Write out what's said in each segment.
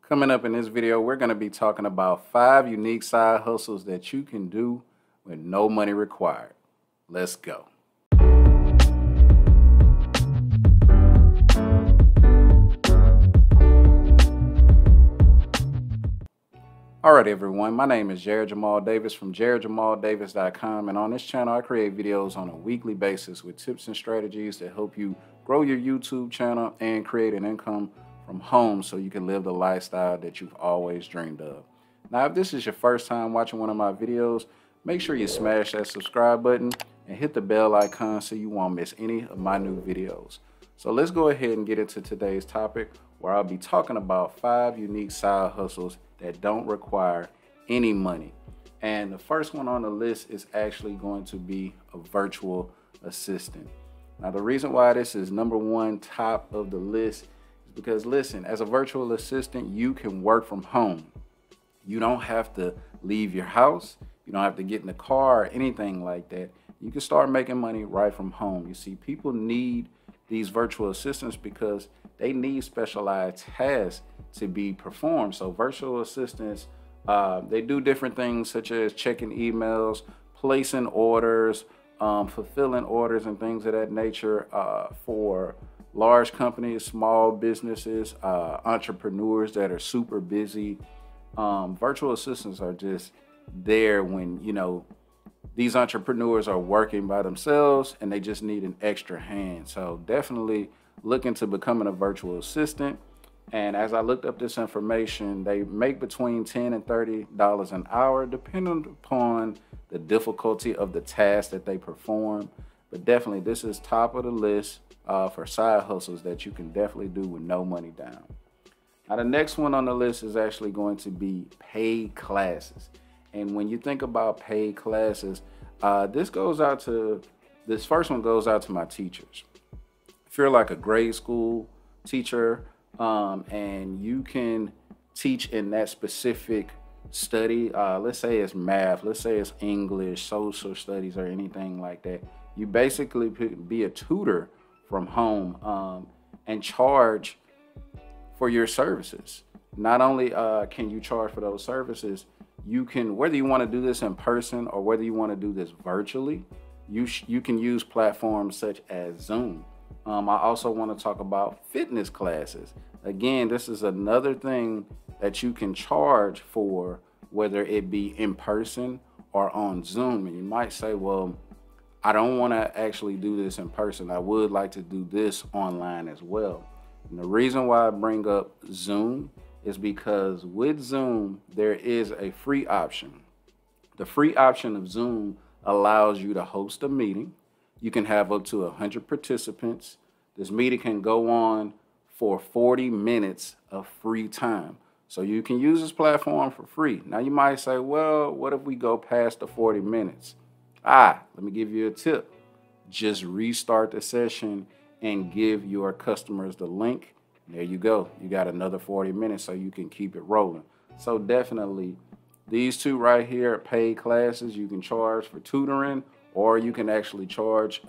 Coming up in this video, we're going to be talking about 5 unique side hustles that you can do with no money required. Let's go. All right, everyone. My name is Jared Jamal Davis from jaredjamaldavis.com, and on this channel, I create videos on a weekly basis with tips and strategies to help you grow your YouTube channel and create an income from home so you can live the lifestyle that you've always dreamed of. Now, if this is your first time watching one of my videos, make sure you smash that subscribe button and hit the bell icon so you won't miss any of my new videos. So let's go ahead and get into today's topic, where I'll be talking about 5 unique side hustles that don't require any money. And the first one on the list is actually going to be a virtual assistant. Now, the reason why this is number 1 top of the list is because, listen, as a virtual assistant, you can work from home. You don't have to leave your house. You don't have to get in the car or anything like that. You can start making money right from home. You see, people need these virtual assistants because they need specialized tasks to be performed. So virtual assistants, they do different things such as checking emails, placing orders, fulfilling orders and things of that nature for large companies, small businesses, entrepreneurs that are super busy. Virtual assistants are just there when, these entrepreneurs are working by themselves and they just need an extra hand. So definitely look into becoming a virtual assistant. And as I looked up this information, they make between $10 and $30 an hour, depending upon the difficulty of the task that they perform. But definitely, this is top of the list for side hustles that you can definitely do with no money down. Now, the next one on the list is actually going to be paid classes. And when you think about paid classes, this first one goes out to my teachers. If you're like a grade school teacher, and you can teach in that specific study, let's say it's math, let's say it's English, social studies, or anything like that, you basically be a tutor from home and charge for your services. Not only can you charge for those services, you can, whether you want to do this in person or whether you want to do this virtually, you can use platforms such as Zoom. I also want to talk about fitness classes. Again, this is another thing that you can charge for, whether it be in person or on Zoom. And you might say, well, I don't want to actually do this in person. I would like to do this online as well. And the reason why I bring up Zoom is because with Zoom, there is a free option. The free option of Zoom allows you to host a meeting. You can have up to 100 participants. This meeting can go on for 40 minutes of free time. So you can use this platform for free. Now you might say, well, what if we go past the 40 minutes? Let me give you a tip. Just restart the session and give your customers the link. There you go. You got another 40 minutes so you can keep it rolling. So definitely these two right here are paid classes. You can charge for tutoring, or you can actually charge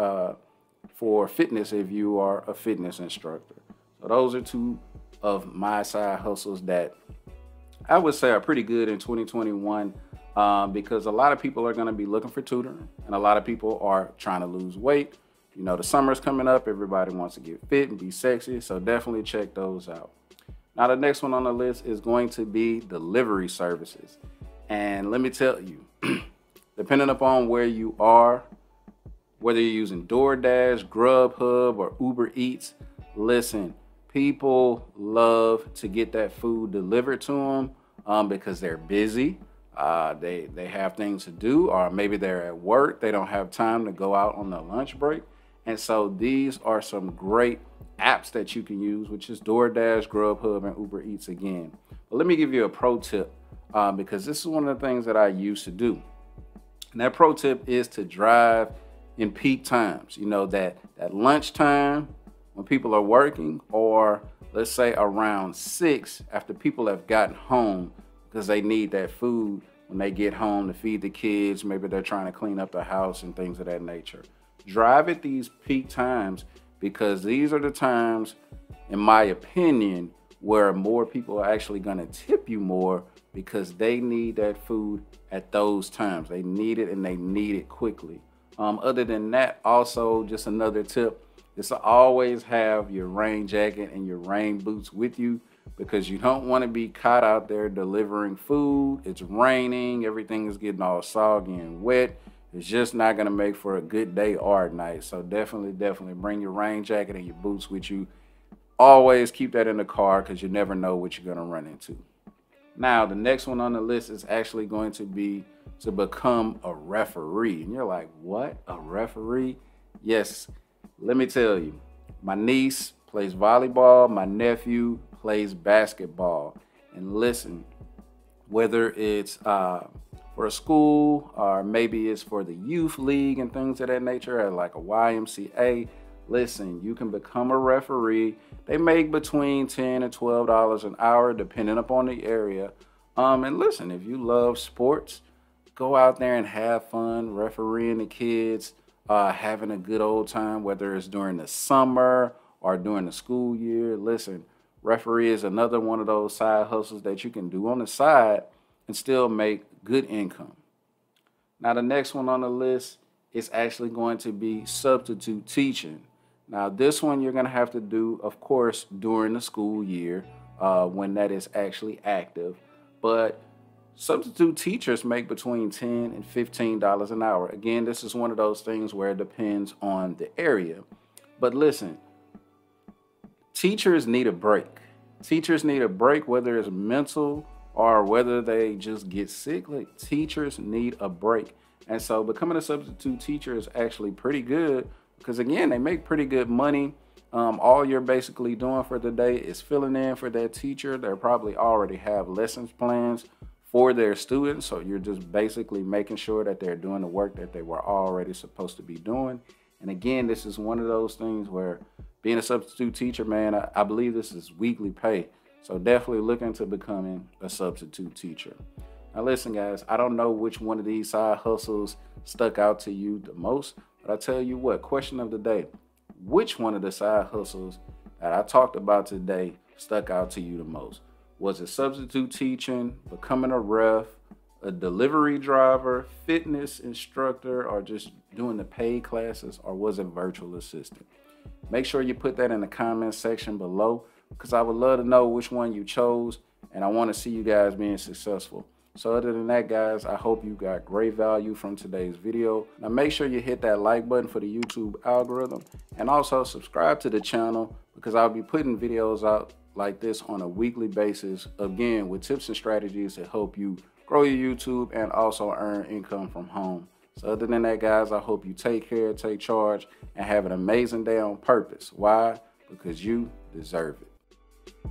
for fitness if you are a fitness instructor. So those are 2 of my side hustles that I would say are pretty good in 2021 because a lot of people are going to be looking for tutoring, and a lot of people are trying to lose weight. The summer's coming up. Everybody wants to get fit and be sexy. So definitely check those out. Now, the next one on the list is going to be delivery services. And let me tell you, depending upon where you are, whether you're using DoorDash, Grubhub, or Uber Eats, listen, people love to get that food delivered to them because they're busy. They have things to do, or maybe they're at work. They don't have time to go out on their lunch break. And so these are some great apps that you can use, which is DoorDash, Grubhub, and Uber Eats again. But let me give you a pro tip because this is one of the things that I used to do. And that pro tip is to drive in peak times, that lunch time when people are working, or let's say around 6 after people have gotten home because they need that food when they get home to feed the kids. Maybe they're trying to clean up the house and things of that nature. Drive at these peak times because these are the times, in my opinion, where more people are actually going to tip you more because they need that food at those times. They need it and they need it quickly. Other than that, also just another tip is to always have your rain jacket and your rain boots with you, because you don't want to be caught out there delivering food. It's raining, everything is getting all soggy and wet. It's just not going to make for a good day or night. So definitely bring your rain jacket and your boots with you. Always keep that in the car, because you never know what you're going to run into. Now, the next one on the list is actually going to be to become a referee. And you're like, what? A referee? Yes, let me tell you. My niece plays volleyball. My nephew plays basketball. And listen, whether it's for a school or maybe it's for the youth league and things of that nature, like a YMCA, listen, you can become a referee. They make between $10 and $12 an hour, depending upon the area. And listen, if you love sports, go out there and have fun refereeing the kids, having a good old time, whether it's during the summer or during the school year. Listen, referee is another one of those side hustles that you can do on the side and still make good income. Now, the next one on the list is actually going to be substitute teaching. Now, this one you're going to have to do, of course, during the school year when that is actually active. But substitute teachers make between $10 and $15 an hour. Again, this is one of those things where it depends on the area. But listen, teachers need a break. Teachers need a break, whether it's mental or whether they just get sick. Like, teachers need a break. And so becoming a substitute teacher is actually pretty good, because again, they make pretty good money. All you're basically doing for the day is filling in for that teacher. They probably already have lessons plans for their students. So you're just basically making sure that they're doing the work that they were already supposed to be doing. And again, this is one of those things where being a substitute teacher, man, I believe this is weekly pay. So definitely look into becoming a substitute teacher. Now listen, guys, I don't know which one of these side hustles stuck out to you the most, but I tell you what, question of the day, which one of the side hustles that I talked about today stuck out to you the most? Was it substitute teaching, becoming a ref, a delivery driver, fitness instructor, or just doing the paid classes, or was it virtual assistant? Make sure you put that in the comment section below, because I would love to know which one you chose, and I want to see you guys being successful. So other than that, guys, I hope you got great value from today's video. Now make sure you hit that like button for the YouTube algorithm, and also subscribe to the channel, because I'll be putting videos out like this on a weekly basis, again with tips and strategies to help you grow your YouTube and also earn income from home. So other than that, guys, I hope you take care, take charge, and have an amazing day on purpose. Why? Because you deserve it.